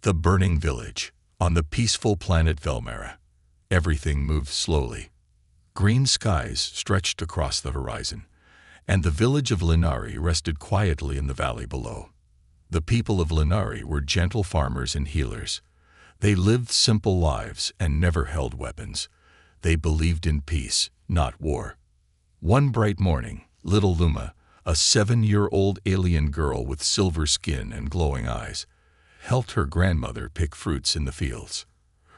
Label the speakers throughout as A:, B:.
A: The burning village. On the peaceful planet Velmera, everything moved slowly. Green skies stretched across the horizon, and the village of Linari rested quietly in the valley below. The people of Linari were gentle farmers and healers. They lived simple lives and never held weapons. They believed in peace, not war. One bright morning, little Luma, a 7-year-old alien girl with silver skin and glowing eyes, helped her grandmother pick fruits in the fields.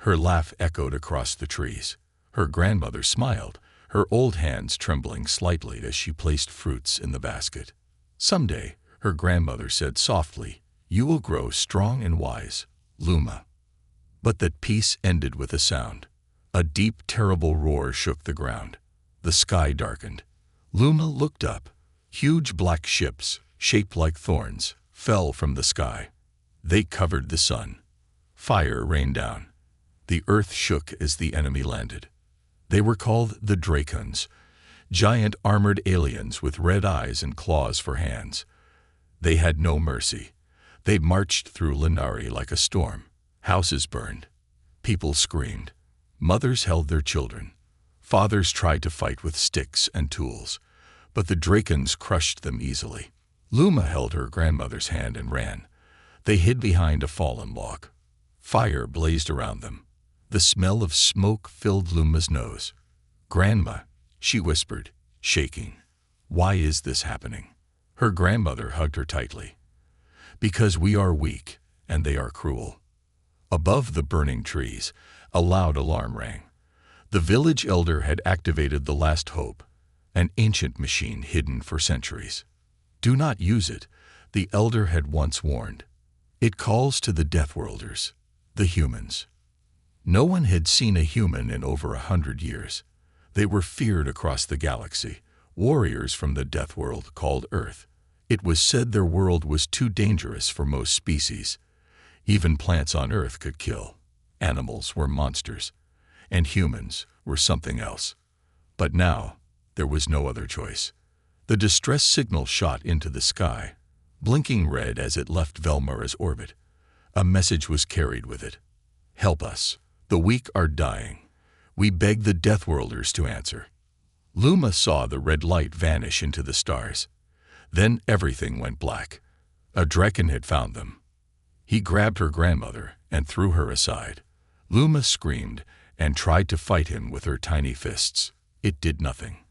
A: Her laugh echoed across the trees. Her grandmother smiled, her old hands trembling slightly as she placed fruits in the basket. "Someday," her grandmother said softly, "you will grow strong and wise, Luma." But that peace ended with a sound. A deep, terrible roar shook the ground. The sky darkened. Luma looked up. Huge black ships, shaped like thorns, fell from the sky. They covered the sun. Fire rained down. The earth shook as the enemy landed. They were called the Dracons, giant armored aliens with red eyes and claws for hands. They had no mercy. They marched through Linari like a storm. Houses burned. People screamed. Mothers held their children. Fathers tried to fight with sticks and tools, but the Dracons crushed them easily. Luma held her grandmother's hand and ran. They hid behind a fallen log. Fire blazed around them. The smell of smoke filled Luma's nose. "Grandma," she whispered, shaking. "Why is this happening?" Her grandmother hugged her tightly. "Because we are weak, and they are cruel." Above the burning trees, a loud alarm rang. The village elder had activated the last hope, an ancient machine hidden for centuries. "Do not use it," the elder had once warned. "It calls to the Deathworlders, the humans." No one had seen a human in over 100 years. They were feared across the galaxy, warriors from the Deathworld called Earth. It was said their world was too dangerous for most species. Even plants on Earth could kill. Animals were monsters, and humans were something else. But now, there was no other choice. The distress signal shot into the sky, blinking red as it left Velmera's orbit. A message was carried with it. "Help us. The weak are dying. We beg the Deathworlders to answer." Luma saw the red light vanish into the stars. Then everything went black. A Draken had found them. He grabbed her grandmother and threw her aside. Luma screamed and tried to fight him with her tiny fists. It did nothing.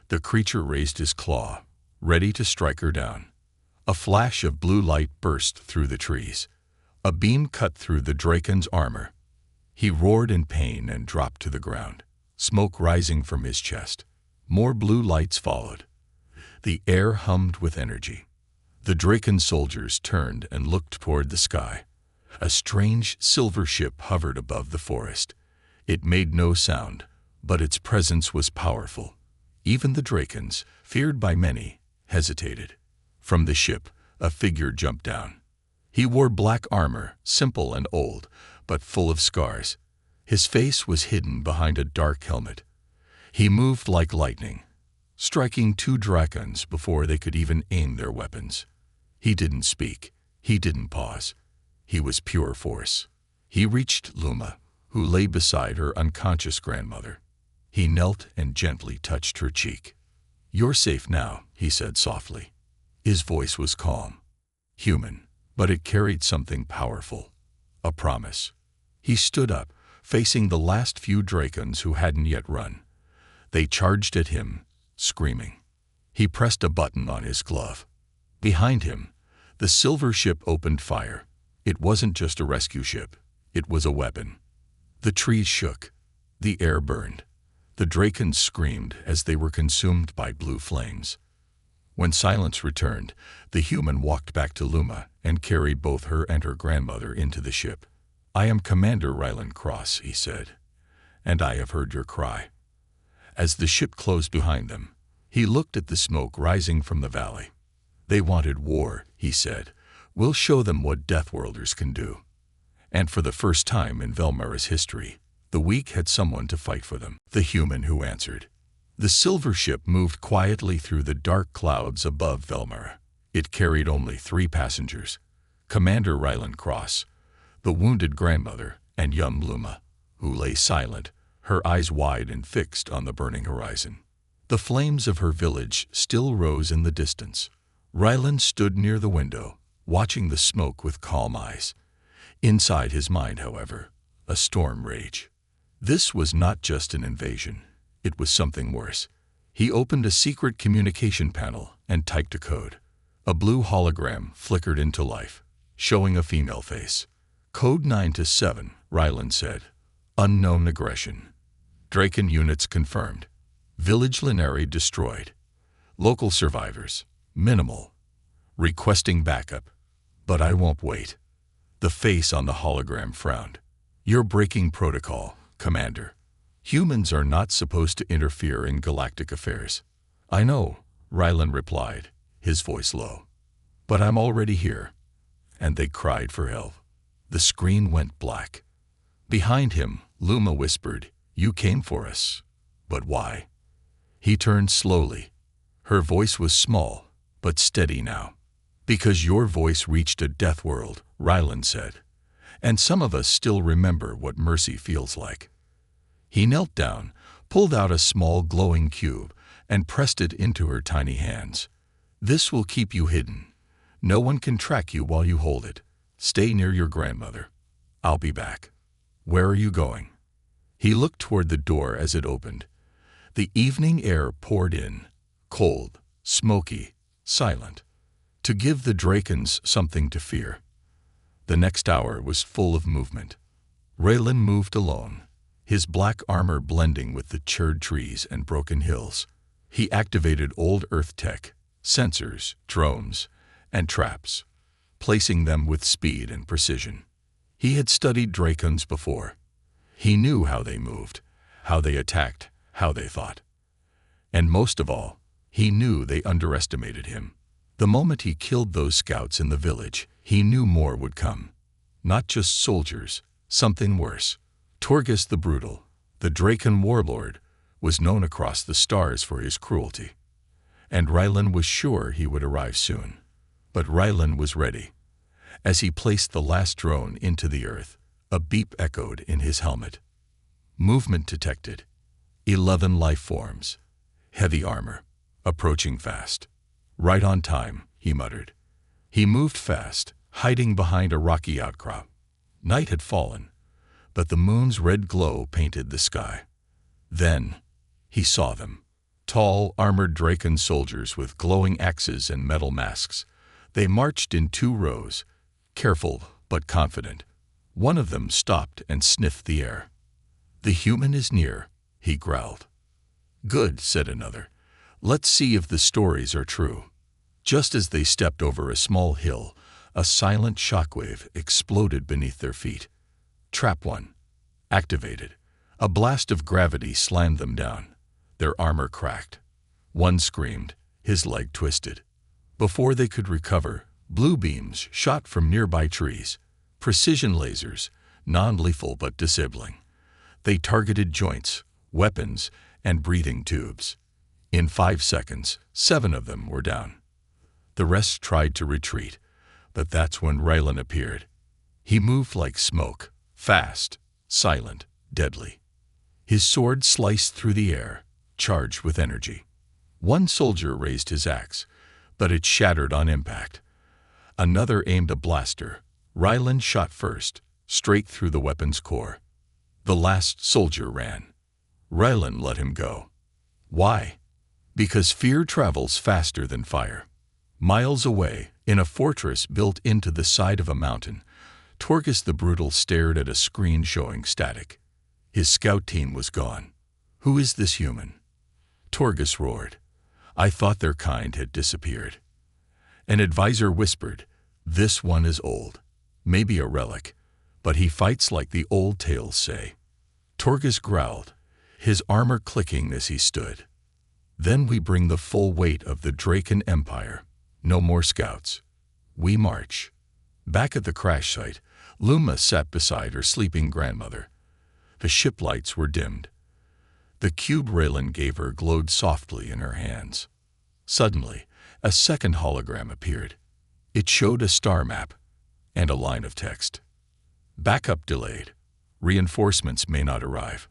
A: The creature raised his claw, ready to strike her down. A flash of blue light burst through the trees. A beam cut through the Draken's armor. He roared in pain and dropped to the ground, smoke rising from his chest. More blue lights followed. The air hummed with energy. The Draken soldiers turned and looked toward the sky. A strange silver ship hovered above the forest. It made no sound, but its presence was powerful. Even the Drakens, feared by many, hesitated. From the ship, a figure jumped down. He wore black armor, simple and old, but full of scars. His face was hidden behind a dark helmet. He moved like lightning, striking 2 Drakons before they could even aim their weapons. He didn't speak. He didn't pause. He was pure force. He reached Luma, who lay beside her unconscious grandmother. He knelt and gently touched her cheek. "You're safe now," he said softly. His voice was calm, human, but it carried something powerful, a promise. He stood up, facing the last few Drakons who hadn't yet run. They charged at him, screaming. He pressed a button on his glove. Behind him, the silver ship opened fire. It wasn't just a rescue ship. It was a weapon. The trees shook. The air burned. The Drakons screamed as they were consumed by blue flames. When silence returned, the human walked back to Luma and carried both her and her grandmother into the ship. "I am Commander Ryland Cross," he said, "and I have heard your cry." As the ship closed behind them, he looked at the smoke rising from the valley. "They wanted war," he said. "We'll show them what Deathworlders can do." And for the first time in Velmera's history, the weak had someone to fight for them, the human who answered. The silver ship moved quietly through the dark clouds above Velmera. It carried only 3 passengers. Commander Ryland Cross, the wounded grandmother, and young Luma, who lay silent, her eyes wide and fixed on the burning horizon. The flames of her village still rose in the distance. Ryland stood near the window, watching the smoke with calm eyes. Inside his mind, however, a storm raged. This was not just an invasion. It was something worse. He opened a secret communication panel and typed a code. A blue hologram flickered into life, showing a female face. Code 9-7, Ryland said. Unknown aggression. Draken units confirmed. Village Linari destroyed. Local survivors, minimal. Requesting backup. But I won't wait. The face on the hologram frowned. You're breaking protocol, Commander. Humans are not supposed to interfere in galactic affairs. I know, Ryland replied, his voice low. But I'm already here. And they cried for help. The screen went black. Behind him, Luma whispered, You came for us. But why? He turned slowly. Her voice was small, but steady now. Because your voice reached a death world, Ryland said. And some of us still remember what mercy feels like. He knelt down, pulled out a small glowing cube, and pressed it into her tiny hands. This will keep you hidden. No one can track you while you hold it. Stay near your grandmother. I'll be back. Where are you going? He looked toward the door as it opened. The evening air poured in, cold, smoky, silent, to give the Drakens something to fear. The next hour was full of movement. Raylan moved alone, his black armor blending with the charred trees and broken hills. He activated old Earth tech, sensors, drones, and traps, placing them with speed and precision. He had studied Drakens before. He knew how they moved, how they attacked, how they thought. And most of all, he knew they underestimated him. The moment he killed those scouts in the village, he knew more would come. Not just soldiers, something worse. Torgus the Brutal, the Draken warlord, was known across the stars for his cruelty. And Ryland was sure he would arrive soon. But Ryland was ready. As he placed the last drone into the earth, a beep echoed in his helmet. Movement detected. 11 life forms. Heavy armor. Approaching fast. Right on time, he muttered. He moved fast, hiding behind a rocky outcrop. Night had fallen, but the moon's red glow painted the sky. Then, he saw them. Tall, armored Draken soldiers with glowing axes and metal masks. They marched in 2 rows, careful but confident. One of them stopped and sniffed the air. The human is near, he growled. Good, said another. Let's see if the stories are true. Just as they stepped over a small hill, a silent shockwave exploded beneath their feet. Trap 1. Activated. A blast of gravity slammed them down. Their armor cracked. One screamed, his leg twisted. Before they could recover, blue beams shot from nearby trees. Precision lasers, non-lethal but disabling. They targeted joints, weapons, and breathing tubes. In 5 seconds, 7 of them were down. The rest tried to retreat, but that's when Raylan appeared. He moved like smoke, fast, silent, deadly. His sword sliced through the air, charged with energy. One soldier raised his axe, but it shattered on impact. Another aimed a blaster. Ryland shot first, straight through the weapon's core. The last soldier ran. Ryland let him go. Why? Because fear travels faster than fire. Miles away, in a fortress built into the side of a mountain, Torgus the Brutal stared at a screen showing static. His scout team was gone. Who is this human? Torgus roared. I thought their kind had disappeared. An advisor whispered, This one is old. Maybe a relic, but he fights like the old tales say. Torgus growled, his armor clicking as he stood. Then we bring the full weight of the Draken Empire. No more scouts. We march. Back at the crash site, Luma sat beside her sleeping grandmother. The ship lights were dimmed. The cube Raylan gave her glowed softly in her hands. Suddenly, a second hologram appeared. It showed a star map and a line of text. Backup delayed. Reinforcements may not arrive.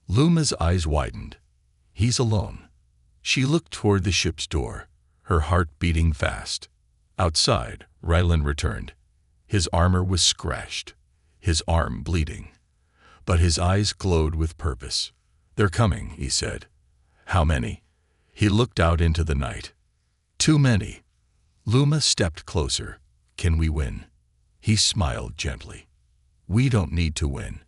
A: Luma's eyes widened. He's alone. She looked toward the ship's door, her heart beating fast. Outside, Rylan returned. His armor was scratched, his arm bleeding. But his eyes glowed with purpose. "They're coming," he said. "How many?" He looked out into the night. "Too many." Luma stepped closer. "Can we win?" He smiled gently. "We don't need to win.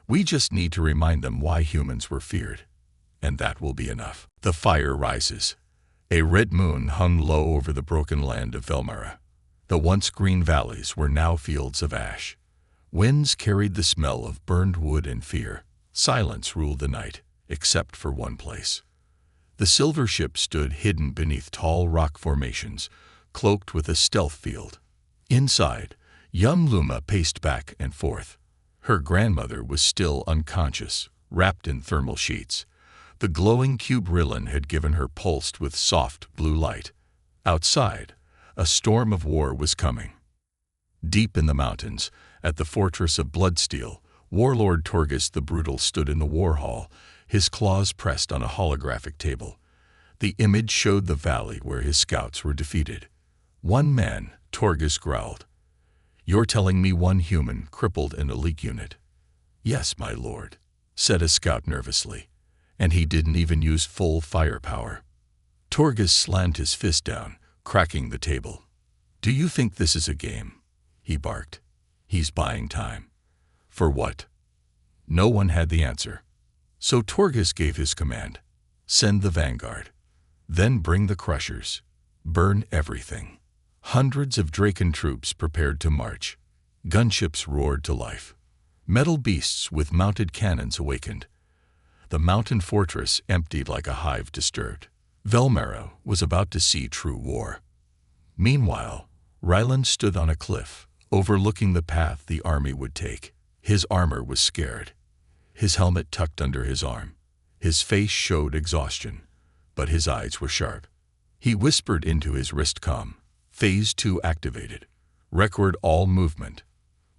A: We just need to remind them why humans were feared. And that will be enough." The fire rises. A red moon hung low over the broken land of Velmera. The once green valleys were now fields of ash. Winds carried the smell of burned wood and fear. Silence ruled the night, except for one place. The silver ship stood hidden beneath tall rock formations, cloaked with a stealth field. Inside, young Luma paced back and forth. Her grandmother was still unconscious, wrapped in thermal sheets. The glowing cube Rylan had given her pulsed with soft blue light. Outside, a storm of war was coming. Deep in the mountains, at the fortress of Bloodsteel, Warlord Torghast the Brutal stood in the war hall, his claws pressed on a holographic table. The image showed the valley where his scouts were defeated. "One man," Torghast growled. "You're telling me one human crippled an elite unit?" "Yes, my lord," said a scout nervously. "And he didn't even use full firepower." Torghast slammed his fist down, cracking the table. "Do you think this is a game?" he barked. "He's buying time." "For what?" No one had the answer. So Torghast gave his command. "Send the vanguard. Then bring the crushers. Burn everything." Hundreds of Draken troops prepared to march. Gunships roared to life. Metal beasts with mounted cannons awakened. The mountain fortress emptied like a hive disturbed. Velmera was about to see true war. Meanwhile, Rylan stood on a cliff, overlooking the path the army would take. His armor was scared, his helmet tucked under his arm. His face showed exhaustion, but his eyes were sharp. He whispered into his wrist comm, "Phase 2 activated. Record all movement.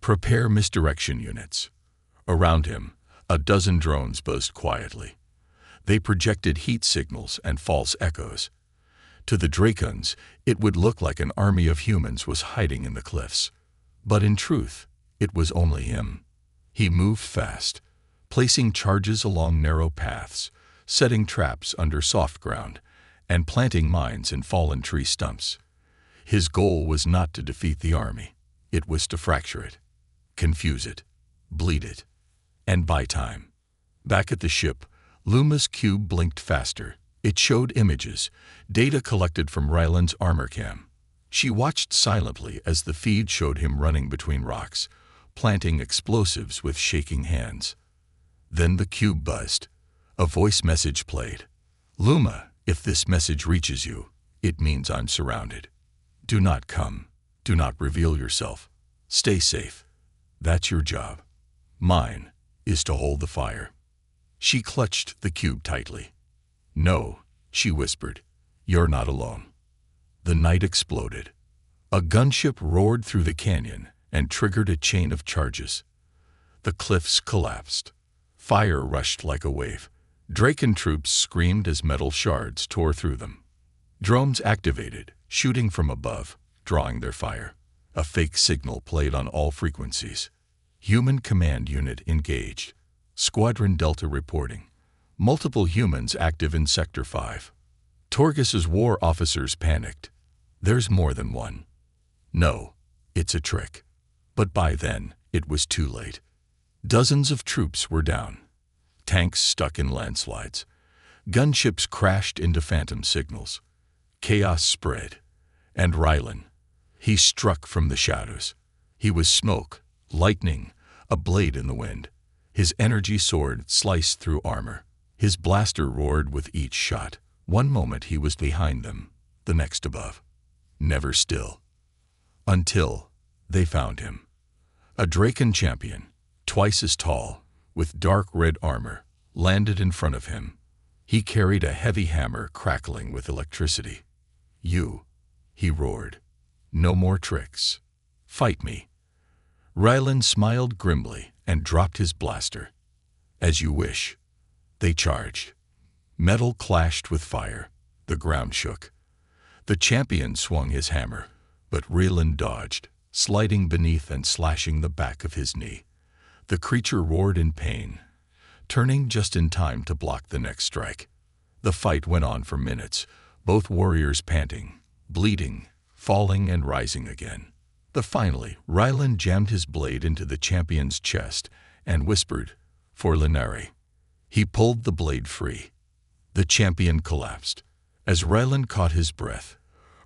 A: Prepare misdirection units." Around him, a dozen drones buzzed quietly. They projected heat signals and false echoes. To the Drakons, it would look like an army of humans was hiding in the cliffs. But in truth, it was only him. He moved fast, placing charges along narrow paths, setting traps under soft ground, and planting mines in fallen tree stumps. His goal was not to defeat the army. It was to fracture it, confuse it, bleed it, and buy time. Back at the ship, Luma's cube blinked faster. It showed images, data collected from Rylan's armor cam. She watched silently as the feed showed him running between rocks, planting explosives with shaking hands. Then the cube buzzed. A voice message played. "Luma, if this message reaches you, it means I'm surrounded. Do not come. Do not reveal yourself. Stay safe. That's your job. Mine is to hold the fire." She clutched the cube tightly. "No," she whispered. "You're not alone." The night exploded. A gunship roared through the canyon and triggered a chain of charges. The cliffs collapsed. Fire rushed like a wave. Draken troops screamed as metal shards tore through them. Drones activated, shooting from above, drawing their fire. A fake signal played on all frequencies. Human command unit engaged. Squadron Delta reporting. Multiple humans active in Sector 5. Torghast's war officers panicked. "There's more than one." "No, it's a trick." But by then, it was too late. Dozens of troops were down. Tanks stuck in landslides. Gunships crashed into phantom signals. Chaos spread. And Rylan, he struck from the shadows. He was smoke, lightning, a blade in the wind. His energy sword sliced through armor. His blaster roared with each shot. One moment he was behind them, the next above. Never still. Until they found him. A Draken champion, twice as tall, with dark red armor, landed in front of him. He carried a heavy hammer crackling with electricity. "You," he roared. "No more tricks. Fight me." Rylan smiled grimly and dropped his blaster. As you wish. They charged. Metal clashed with fire. The ground shook. The champion swung his hammer, but Rylan dodged, sliding beneath and slashing the back of his knee. The creature roared in pain, turning just in time to block the next strike. The fight went on for minutes, both warriors panting, bleeding, falling and rising again. Finally, Rylan jammed his blade into the champion's chest and whispered, "For Linari." He pulled the blade free. The champion collapsed. As Rylan caught his breath,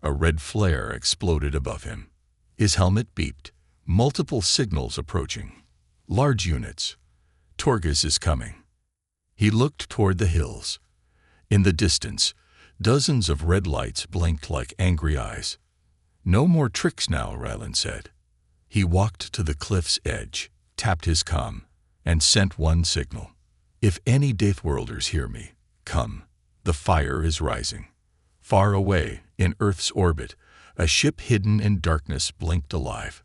A: a red flare exploded above him. His helmet beeped, multiple signals approaching. Large units. Torghast is coming. He looked toward the hills. In the distance, dozens of red lights blinked like angry eyes. No more tricks now, Rylan said. He walked to the cliff's edge, tapped his comm, and sent one signal. If any Deathworlders hear me, come. The fire is rising. Far away, in Earth's orbit, a ship hidden in darkness blinked alive.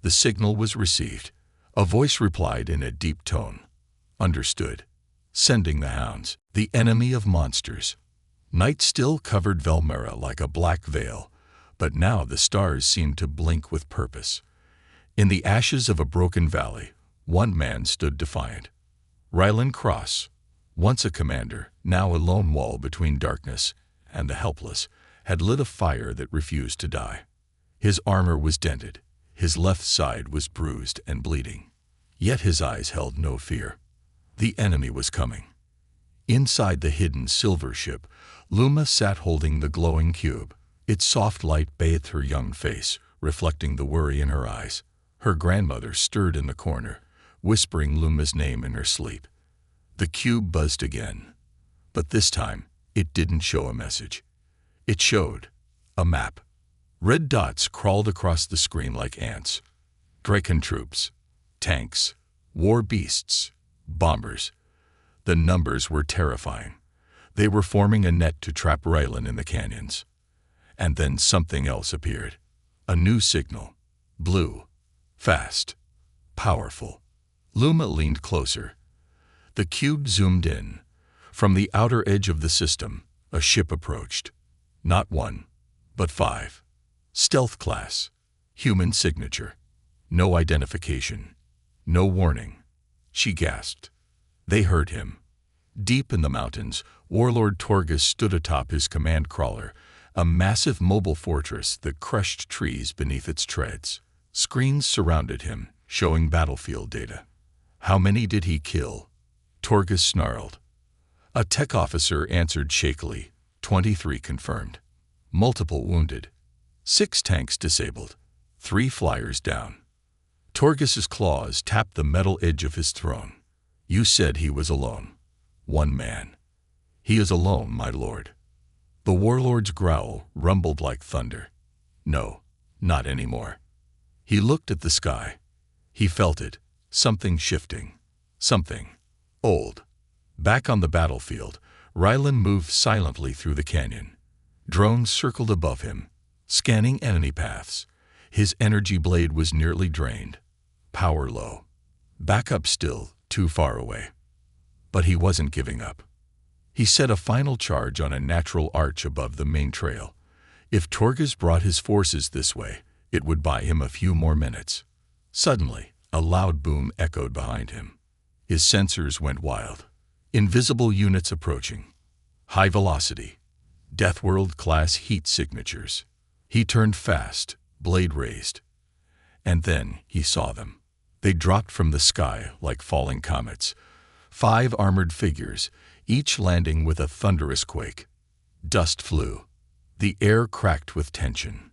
A: The signal was received. A voice replied in a deep tone. Understood. Sending the hounds, the enemy of monsters. Night still covered Velmera like a black veil, but now the stars seemed to blink with purpose. In the ashes of a broken valley, one man stood defiant. Rylan Cross, once a commander, now a lone wall between darkness and the helpless, had lit a fire that refused to die. His armor was dented, his left side was bruised and bleeding. Yet his eyes held no fear. The enemy was coming. Inside the hidden silver ship, Luma sat holding the glowing cube. Its soft light bathed her young face, reflecting the worry in her eyes. Her grandmother stirred in the corner, whispering Luma's name in her sleep. The cube buzzed again, but this time it didn't show a message. It showed a map. Red dots crawled across the screen like ants. Draken troops, tanks, war beasts, bombers. The numbers were terrifying. They were forming a net to trap Rylan in the canyons. And then something else appeared. A new signal. Blue. Fast. Powerful. Luma leaned closer. The cube zoomed in. From the outer edge of the system, a ship approached. Not one, but 5. Stealth class. Human signature. No identification. No warning. She gasped. They heard him. Deep in the mountains, Warlord Torghast stood atop his command crawler, a massive mobile fortress that crushed trees beneath its treads. Screens surrounded him, showing battlefield data. How many did he kill? Torghast snarled. A tech officer answered shakily. 23 confirmed. Multiple wounded. 6 tanks disabled. 3 flyers down. Torghast's claws tapped the metal edge of his throne. You said he was alone. 1 man. He is alone, my lord. The warlord's growl rumbled like thunder. No, not anymore. He looked at the sky. He felt it. Something shifting. Something old. Back on the battlefield, Rylan moved silently through the canyon. Drones circled above him, scanning enemy paths. His energy blade was nearly drained. Power low. Backup still too far away. But he wasn't giving up. He set a final charge on a natural arch above the main trail. If Torghast brought his forces this way, it would buy him a few more minutes. Suddenly, a loud boom echoed behind him. His sensors went wild. Invisible units approaching. High velocity. Deathworld-class heat signatures. He turned fast, blade raised. And then he saw them. They dropped from the sky like falling comets. 5 armored figures, each landing with a thunderous quake. Dust flew. The air cracked with tension.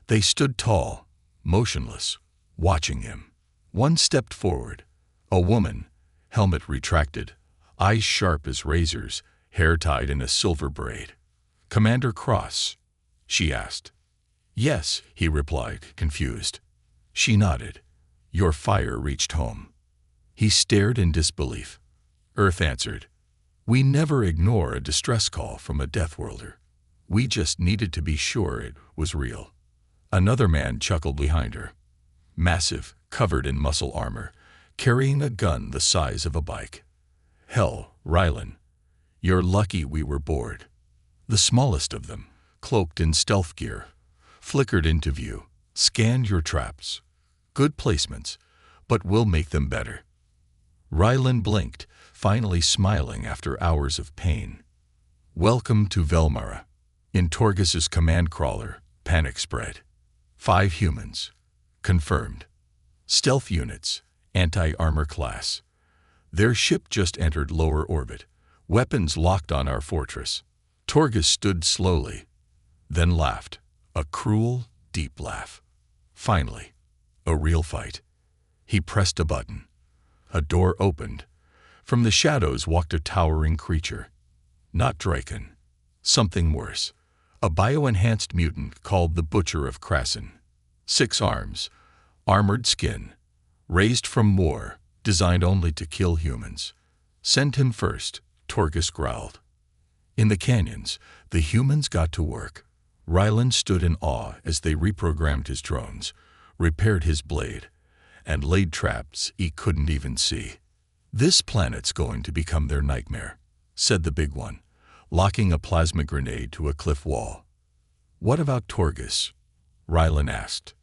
A: They stood tall, motionless, watching him. One stepped forward. A woman, helmet retracted, eyes sharp as razors, hair tied in a silver braid. Commander Cross, she asked. Yes, he replied, confused. She nodded. Your fire reached home. He stared in disbelief. Earth answered. We never ignore a distress call from a Deathworlder. We just needed to be sure it was real. Another man chuckled behind her. massive, covered in muscle armor, carrying a gun the size of a bike. Hell, Rylan, you're lucky we were bored. The smallest of them, cloaked in stealth gear, flickered into view, scanned your traps. Good placements, but we'll make them better. Rylan blinked, finally smiling after hours of pain. Welcome to Velmara. In Torgus's command crawler, panic spread. 5 humans. Confirmed. Stealth units, anti-armor class. Their ship just entered lower orbit. Weapons locked on our fortress. Torgus stood slowly, then laughed. A cruel, deep laugh. Finally, a real fight. He pressed a button. A door opened. From the shadows walked a towering creature. Not Draken. Something worse. A bio-enhanced mutant called the Butcher of Krasin. 6 arms, armored skin, raised from war, designed only to kill humans. Send him first, Torgus growled. In the canyons, the humans got to work. Rylan stood in awe as they reprogrammed his drones, repaired his blade, and laid traps he couldn't even see. This planet's going to become their nightmare, said the big one, locking a plasma grenade to a cliff wall. What about Torgus? Rylan asked.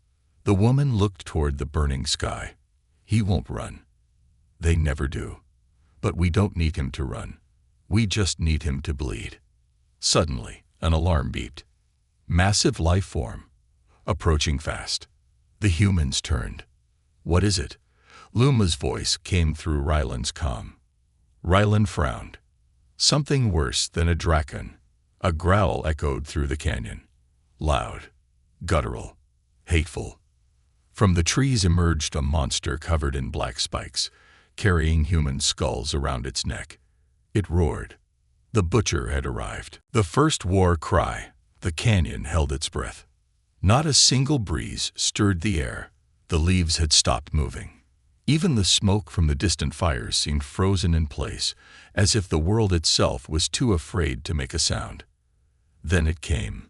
A: The woman looked toward the burning sky. He won't run. They never do. But we don't need him to run. We just need him to bleed. Suddenly, an alarm beeped. Massive life form. Approaching fast. The humans turned. What is it? Luma's voice came through Rylan's comm. Rylan frowned. Something worse than a Draken. A growl echoed through the canyon. Loud, guttural, hateful. From the trees emerged a monster covered in black spikes, carrying human skulls around its neck. It roared. The Butcher had arrived. The first war cry. The canyon held its breath. Not a single breeze stirred the air. The leaves had stopped moving. Even the smoke from the distant fires seemed frozen in place, as if the world itself was too afraid to make a sound. Then it came.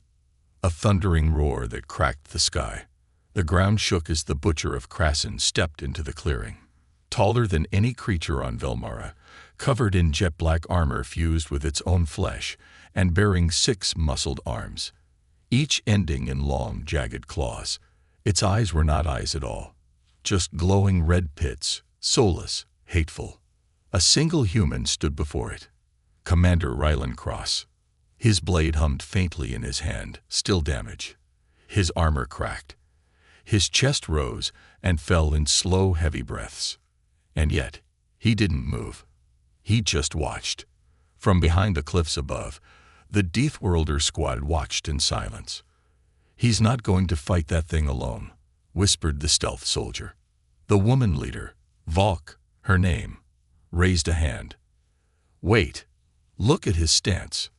A: A thundering roar that cracked the sky. The ground shook as the Butcher of Krasin stepped into the clearing. Taller than any creature on Velmara, covered in jet-black armor fused with its own flesh, and bearing 6 muscled arms, each ending in long, jagged claws. Its eyes were not eyes at all, just glowing red pits, soulless, hateful. A single human stood before it. Commander Rylan Cross. His blade hummed faintly in his hand, still damage. His armor cracked. His chest rose and fell in slow, heavy breaths. And yet, he didn't move. He just watched. From behind the cliffs above, the Deathworlders squad watched in silence. He's not going to fight that thing alone, whispered the stealth soldier. The woman leader, Valk, her name, raised a hand. Wait, look at his stance.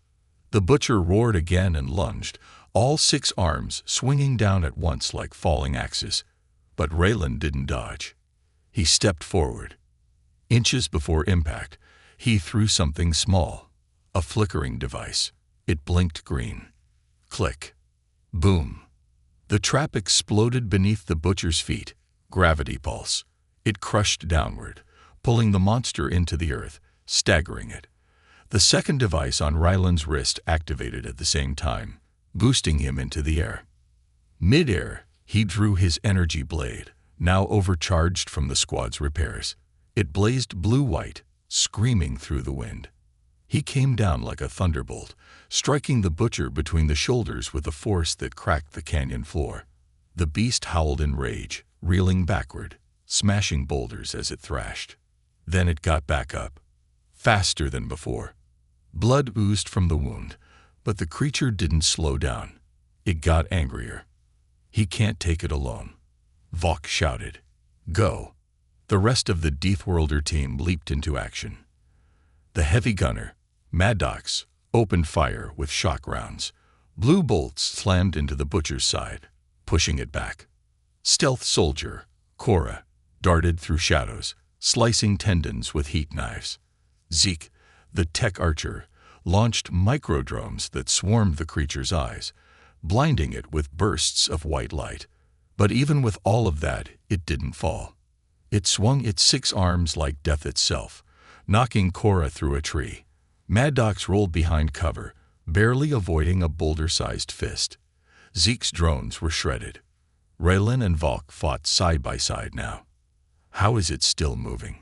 A: The Butcher roared again and lunged, all 6 arms swinging down at once like falling axes. But Rylan didn't dodge. He stepped forward. Inches before impact, he threw something small, a flickering device. It blinked green. Click. Boom. The trap exploded beneath the Butcher's feet. Gravity pulse. It crushed downward, pulling the monster into the earth, staggering it. The second device on Rylan's wrist activated at the same time, boosting him into the air. Mid-air, he drew his energy blade, now overcharged from the squad's repairs. It blazed blue-white, screaming through the wind. He came down like a thunderbolt, striking the Butcher between the shoulders with a force that cracked the canyon floor. The beast howled in rage, reeling backward, smashing boulders as it thrashed. Then it got back up, faster than before. Blood oozed from the wound, but the creature didn't slow down. It got angrier. He can't take it alone. Valk shouted, "Go!" The rest of the Deathworlder team leaped into action. The heavy gunner, Maddox, opened fire with shock rounds. Blue bolts slammed into the Butcher's side, pushing it back. Stealth soldier, Cora, darted through shadows, slicing tendons with heat knives. Zeke, the tech archer, launched microdrones that swarmed the creature's eyes, blinding it with bursts of white light. But even with all of that, it didn't fall. It swung its 6 arms like death itself, knocking Cora through a tree. Mad Dox rolled behind cover, barely avoiding a boulder-sized fist. Zeke's drones were shredded. Raylan and Valk fought side by side now. "How is it still moving?"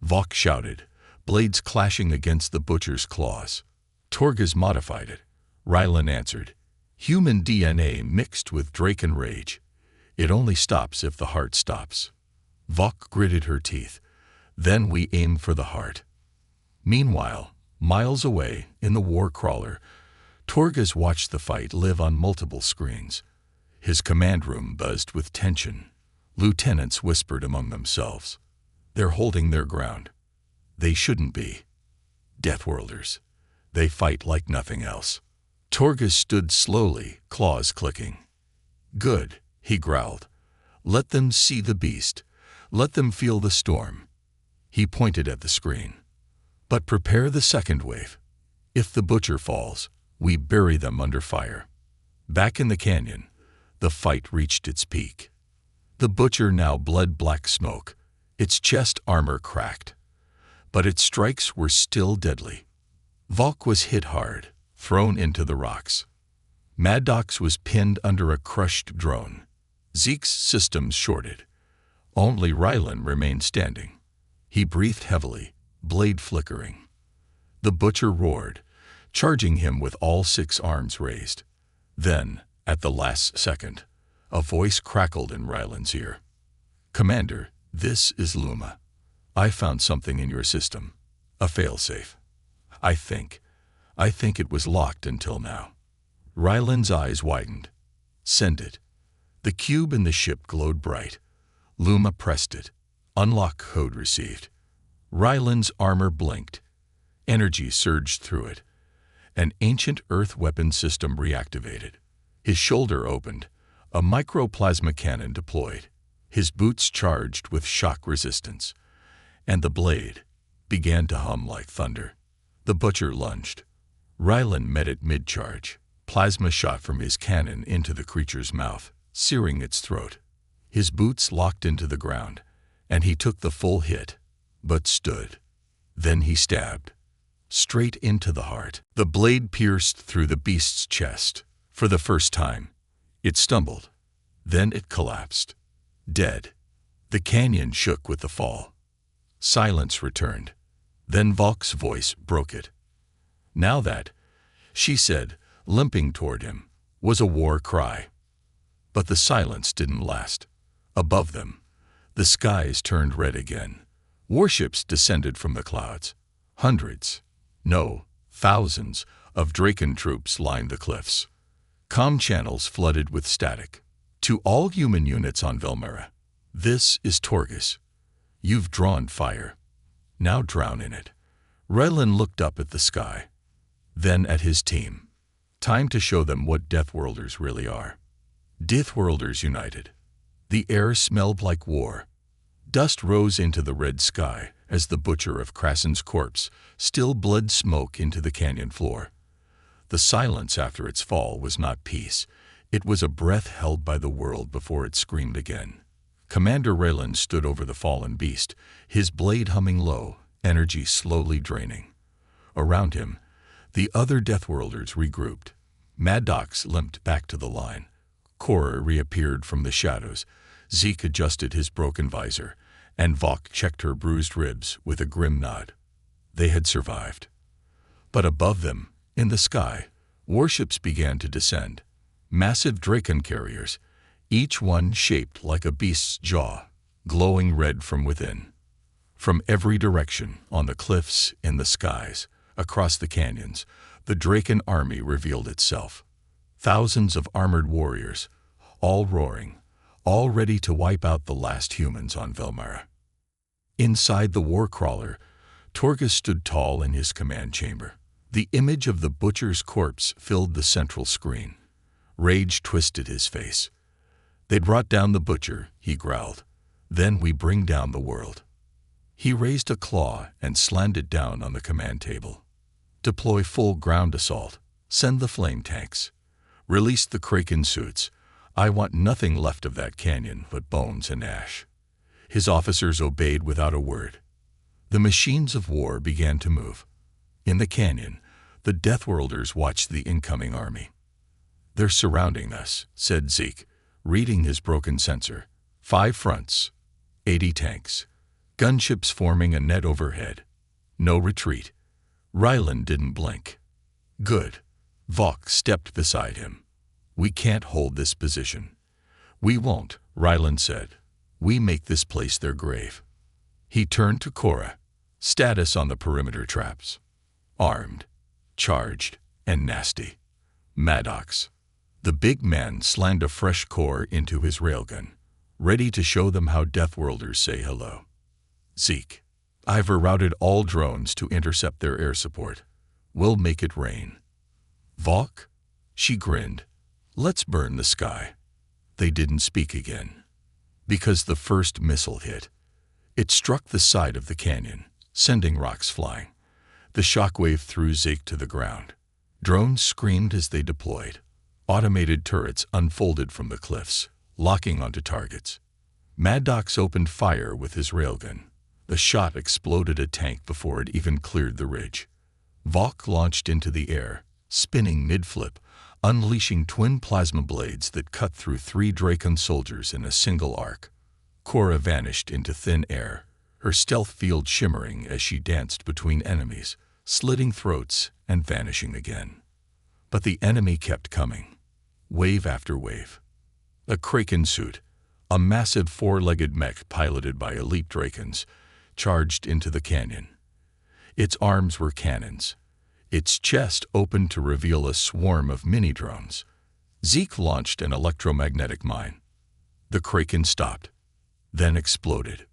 A: Valk shouted, blades clashing against the butcher's claws. "Torgas modified it," Raylan answered. "Human DNA mixed with Draken rage. It only stops if the heart stops." Valk gritted her teeth. "Then we aim for the heart." Meanwhile, miles away, in the war crawler, Torgas watched the fight live on multiple screens. His command room buzzed with tension. Lieutenants whispered among themselves. "They're holding their ground. They shouldn't be. Deathworlders. They fight like nothing else." Torgas stood slowly, claws clicking. "Good," he growled. "Let them see the beast. Let them feel the storm." He pointed at the screen. "But prepare the second wave. If the butcher falls, we bury them under fire." Back in the canyon, the fight reached its peak. The butcher now bled black smoke, its chest armor cracked. But its strikes were still deadly. Valk was hit hard, thrown into the rocks. Mad Dox was pinned under a crushed drone. Zeke's systems shorted. Only Raylan remained standing. He breathed heavily, blade flickering. The butcher roared, charging him with all 6 arms raised. Then, at the last second, a voice crackled in Raylan's ear. "Commander, this is Luma. I found something in your system. A failsafe. I think it was locked until now." Raylan's eyes widened. "Send it." The cube in the ship glowed bright. Luma pressed it. Unlock code received. Raylan's armor blinked. Energy surged through it. An ancient Earth weapon system reactivated. His shoulder opened. A microplasma cannon deployed. His boots charged with shock resistance. And the blade began to hum like thunder. The butcher lunged. Raylan met it mid-charge. Plasma shot from his cannon into the creature's mouth, searing its throat. His boots locked into the ground, and he took the full hit, but stood. Then he stabbed. Straight into the heart. The blade pierced through the beast's chest. For the first time, it stumbled. Then it collapsed. Dead. The canyon shook with the fall. Silence returned. Then Valk's voice broke it. "Now that," she said, limping toward him, was a war cry. But the silence didn't last. Above them, the skies turned red again. Warships descended from the clouds. Hundreds, no, thousands of Draken troops lined the cliffs. Comm channels flooded with static. "To all human units on Velmera, this is Torgas. You've drawn fire. Now drown in it." Raylan looked up at the sky, then at his team. Time to show them what Deathworlders really are. Deathworlders united. The air smelled like war. Dust rose into the red sky as the butcher of Krassen's corpse still bled smoke into the canyon floor. The silence after its fall was not peace. It was a breath held by the world before it screamed again. Commander Raylan stood over the fallen beast, his blade humming low, energy slowly draining. Around him, the other Deathworlders regrouped. Mad Dox limped back to the line. Cora reappeared from the shadows. Zeke adjusted his broken visor, and Valk checked her bruised ribs with a grim nod. They had survived. But above them, in the sky, warships began to descend. Massive Draken carriers, each one shaped like a beast's jaw, glowing red from within. From every direction, on the cliffs, in the skies, across the canyons, the Draken army revealed itself. Thousands of armored warriors, all roaring, all ready to wipe out the last humans on Velmera. Inside the war crawler, Torgas stood tall in his command chamber. The image of the butcher's corpse filled the central screen. Rage twisted his face. "They brought down the butcher," he growled. "Then we bring down the world." He raised a claw and slammed it down on the command table. "Deploy full ground assault. Send the flame tanks. Release the Kraken suits. I want nothing left of that canyon but bones and ash." His officers obeyed without a word. The machines of war began to move. In the canyon, the Deathworlders watched the incoming army. "They're surrounding us," said Zeke, reading his broken sensor. 5 fronts, 80 tanks, gunships forming a net overhead. No retreat. Ryland didn't blink. "Good." Vok stepped beside him. "We can't hold this position." "We won't," Ryland said. "We make this place their grave." He turned to Cora. "Status on the perimeter traps." "Armed, charged, and nasty." "Maddox." The big man slammed a fresh core into his railgun, ready to show them how Deathworlders say hello. "Zeke, I've rerouted all drones to intercept their air support. We'll make it rain." "Vok?" She grinned. "Let's burn the sky." They didn't speak again. Because the first missile hit. It struck the side of the canyon, sending rocks flying. The shockwave threw Zeke to the ground. Drones screamed as they deployed. Automated turrets unfolded from the cliffs, locking onto targets. Maddox opened fire with his railgun. The shot exploded a tank before it even cleared the ridge. Vok launched into the air, spinning mid-flip, unleashing twin plasma blades that cut through 3 Dracon soldiers in a single arc. Cora vanished into thin air, her stealth field shimmering as she danced between enemies, slitting throats and vanishing again. But the enemy kept coming, wave after wave. A Kraken suit, a massive 4-legged mech piloted by elite Dracons, charged into the canyon. Its arms were cannons. Its chest opened to reveal a swarm of mini-drones. Zeke launched an electromagnetic mine. The Kraken stopped, then exploded.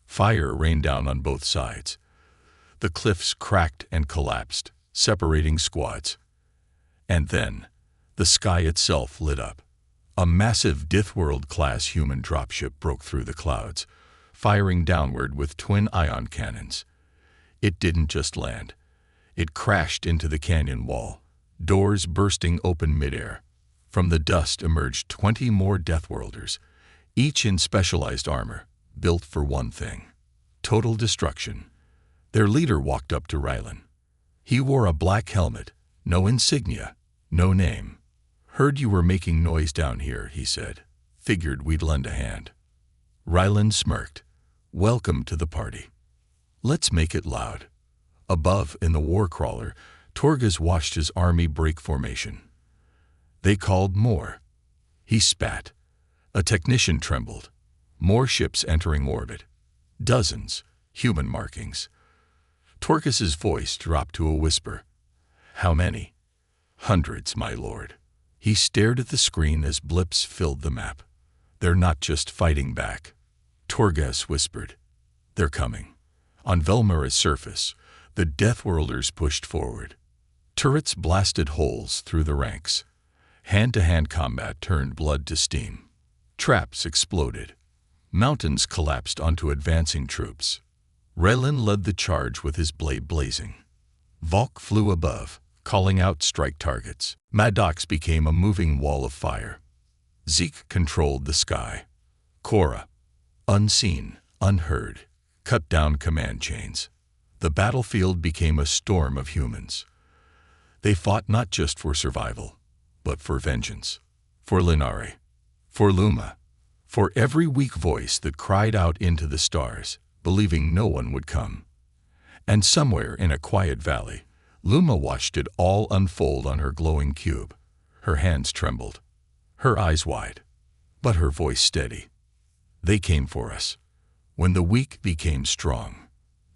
A: Fire rained down on both sides. The cliffs cracked and collapsed, separating squads. And then, the sky itself lit up. A massive Deathworld-class human dropship broke through the clouds, firing downward with twin ion cannons. It didn't just land. It crashed into the canyon wall, doors bursting open midair. From the dust emerged 20 more Deathworlders, each in specialized armor, built for one thing: total destruction. Their leader walked up to Rylan. He wore a black helmet, no insignia, no name. "Heard you were making noise down here," he said. "Figured we'd lend a hand." Rylan smirked. "Welcome to the party. Let's make it loud." Above, in the Warcrawler, Torgas watched his army break formation. They called more. He spat. A technician trembled. More ships entering orbit. Dozens, human markings. Torgas's voice dropped to a whisper. "How many?" "Hundreds, my lord." He stared at the screen as blips filled the map. "They're not just fighting back." Torgas whispered. "They're coming." On Velmera's surface, the Deathworlders pushed forward. Turrets blasted holes through the ranks. Hand-to-hand combat turned blood to steam. Traps exploded. Mountains collapsed onto advancing troops. Relin led the charge with his blade blazing. Vok flew above, calling out strike targets. Maddox became a moving wall of fire. Zeke controlled the sky. Cora, unseen, unheard, cut down command chains. The battlefield became a storm of humans. They fought not just for survival, but for vengeance. For Linari. For Luma. For every weak voice that cried out into the stars, believing no one would come. And somewhere in a quiet valley, Luma watched it all unfold on her glowing cube. Her hands trembled, her eyes wide, but her voice steady. They came for us. When the weak became strong,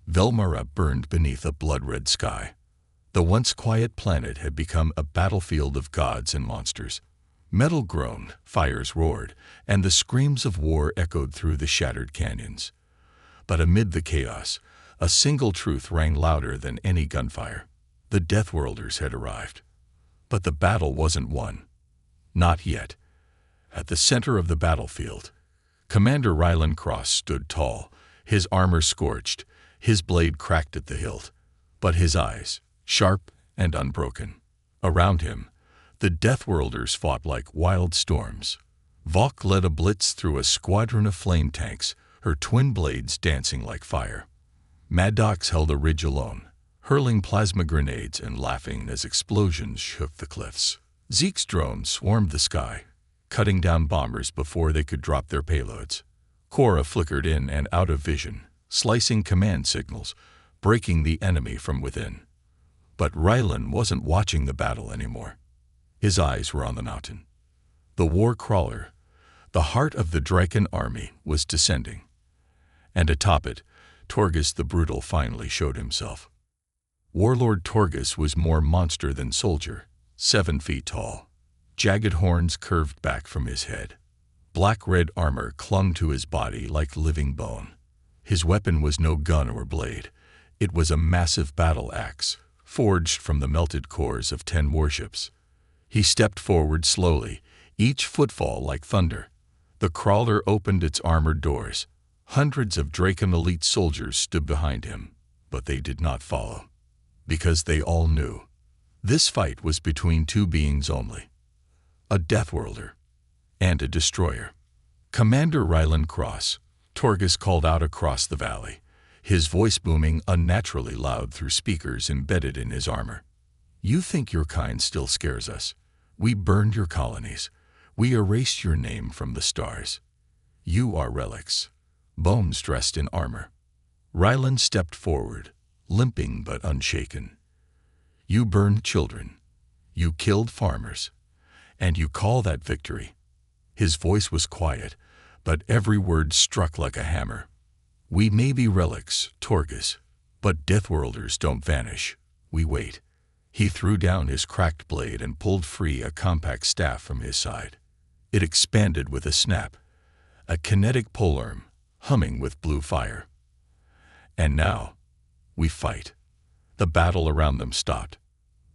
A: Velmera burned beneath a blood-red sky. The once quiet planet had become a battlefield of gods and monsters. Metal groaned, fires roared, and the screams of war echoed through the shattered canyons. But amid the chaos, a single truth rang louder than any gunfire. The Deathworlders had arrived. But the battle wasn't won. Not yet. At the center of the battlefield, Commander Rylan Cross stood tall, his armor scorched, his blade cracked at the hilt, but his eyes, sharp and unbroken. Around him, the Deathworlders fought like wild storms. Vok led a blitz through a squadron of flame tanks, her twin blades dancing like fire. Maddox held a ridge alone, hurling plasma grenades and laughing as explosions shook the cliffs. Zeke's drones swarmed the sky, cutting down bombers before they could drop their payloads. Cora flickered in and out of vision, slicing command signals, breaking the enemy from within. But Rylan wasn't watching the battle anymore. His eyes were on the mountain. The war crawler, the heart of the Draken army, was descending. And atop it, Torghast the Brutal finally showed himself. Warlord Torghast was more monster than soldier, 7 feet tall. Jagged horns curved back from his head. Black-red armor clung to his body like living bone. His weapon was no gun or blade. It was a massive battle axe, forged from the melted cores of 10 warships. He stepped forward slowly, each footfall like thunder. The crawler opened its armored doors. Hundreds of Draken elite soldiers stood behind him, but they did not follow. Because they all knew. This fight was between 2 beings only. A Deathworlder and a destroyer. Commander Rylan Cross, Torghast called out across the valley, his voice booming unnaturally loud through speakers embedded in his armor. You think your kind still scares us. We burned your colonies. We erased your name from the stars. You are relics, bones dressed in armor. Rylan stepped forward, limping but unshaken. You burned children. You killed farmers. And you call that victory? His voice was quiet, but every word struck like a hammer. We may be relics, Torghast, but Deathworlders don't vanish. We wait. He threw down his cracked blade and pulled free a compact staff from his side. It expanded with a snap, a kinetic polearm, humming with blue fire. And now, we fight. The battle around them stopped.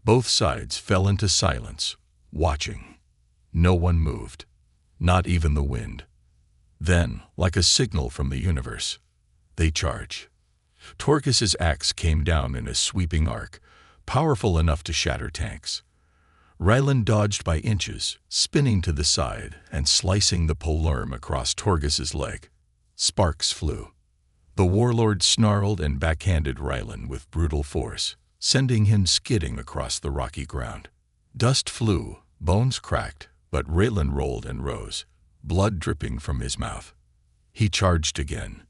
A: Both sides fell into silence, watching. No one moved, not even the wind. Then, like a signal from the universe, they charged. Torghast's axe came down in a sweeping arc, powerful enough to shatter tanks. Rylan dodged by inches, spinning to the side and slicing the polearm across Torghast's leg. Sparks flew. The warlord snarled and backhanded Rylan with brutal force, sending him skidding across the rocky ground. Dust flew, bones cracked, but Rylan rolled and rose, blood dripping from his mouth. He charged again.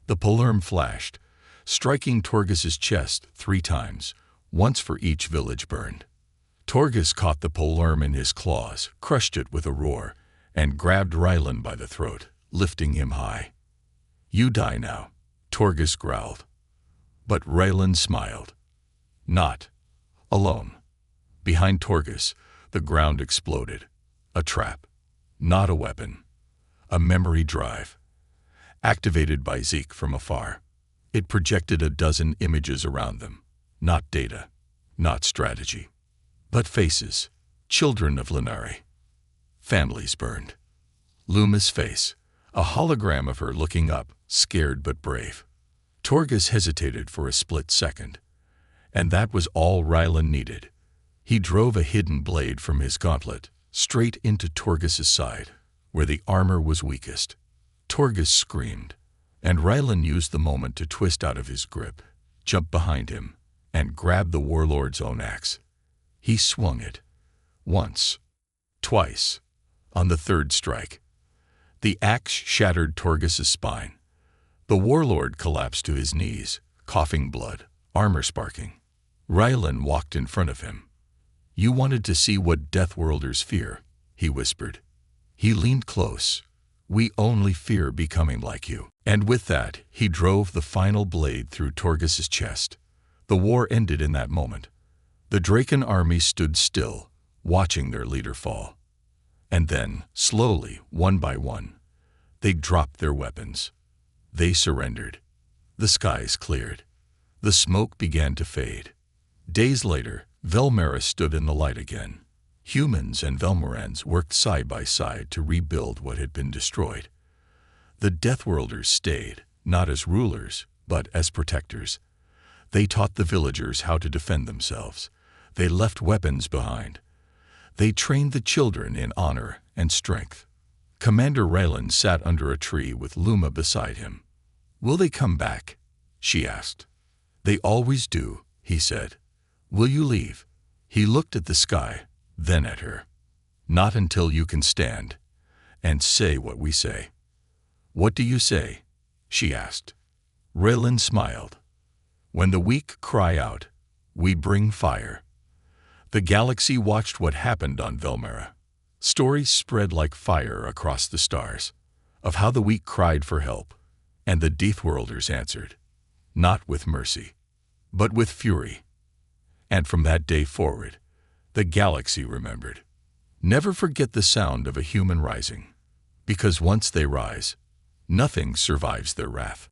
A: The polearm flashed, striking Torghast's chest 3 times, once for each village burned. Torghast caught the polearm in his claws, crushed it with a roar, and grabbed Rylan by the throat, lifting him high. You die now, Torghast growled. But Rylan smiled. Not alone. Behind Torghast, the ground exploded. A trap. Not a weapon. A memory drive. Activated by Zeke from afar. It projected a dozen images around them. Not data. Not strategy. But faces. Children of Linari. Families burned. Luma's face. A hologram of her looking up, scared but brave. Torghast hesitated for a split second. And that was all Rylan needed. He drove a hidden blade from his gauntlet, straight into Torghast's side, where the armor was weakest. Torghast screamed, and Rylan used the moment to twist out of his grip, jump behind him, and grab the warlord's own axe. He swung it. Once. Twice. On the 3rd strike. The axe shattered Torghast's spine. The warlord collapsed to his knees, coughing blood, armor sparking. Rylan walked in front of him. You wanted to see what Deathworlders fear, he whispered. He leaned close. We only fear becoming like you. And with that, he drove the final blade through Torghast's chest. The war ended in that moment. The Draken army stood still, watching their leader fall. And then, slowly, one by one, they dropped their weapons. They surrendered. The skies cleared. The smoke began to fade. Days later, Velmera stood in the light again. Humans and Velmerans worked side by side to rebuild what had been destroyed. The Deathworlders stayed, not as rulers, but as protectors. They taught the villagers how to defend themselves. They left weapons behind. They trained the children in honor and strength. Commander Raylan sat under a tree with Luma beside him. "Will they come back?" she asked. "They always do," he said. "Will you leave?" He looked at the sky, then at her. "Not until you can stand and say what we say." "What do you say?" she asked. Raylan smiled. "When the weak cry out, we bring fire." The galaxy watched what happened on Velmera. Stories spread like fire across the stars, of how the weak cried for help, and the Deathworlders answered, not with mercy, but with fury. And from that day forward, the galaxy remembered. Never forget the sound of a human rising, because once they rise, nothing survives their wrath.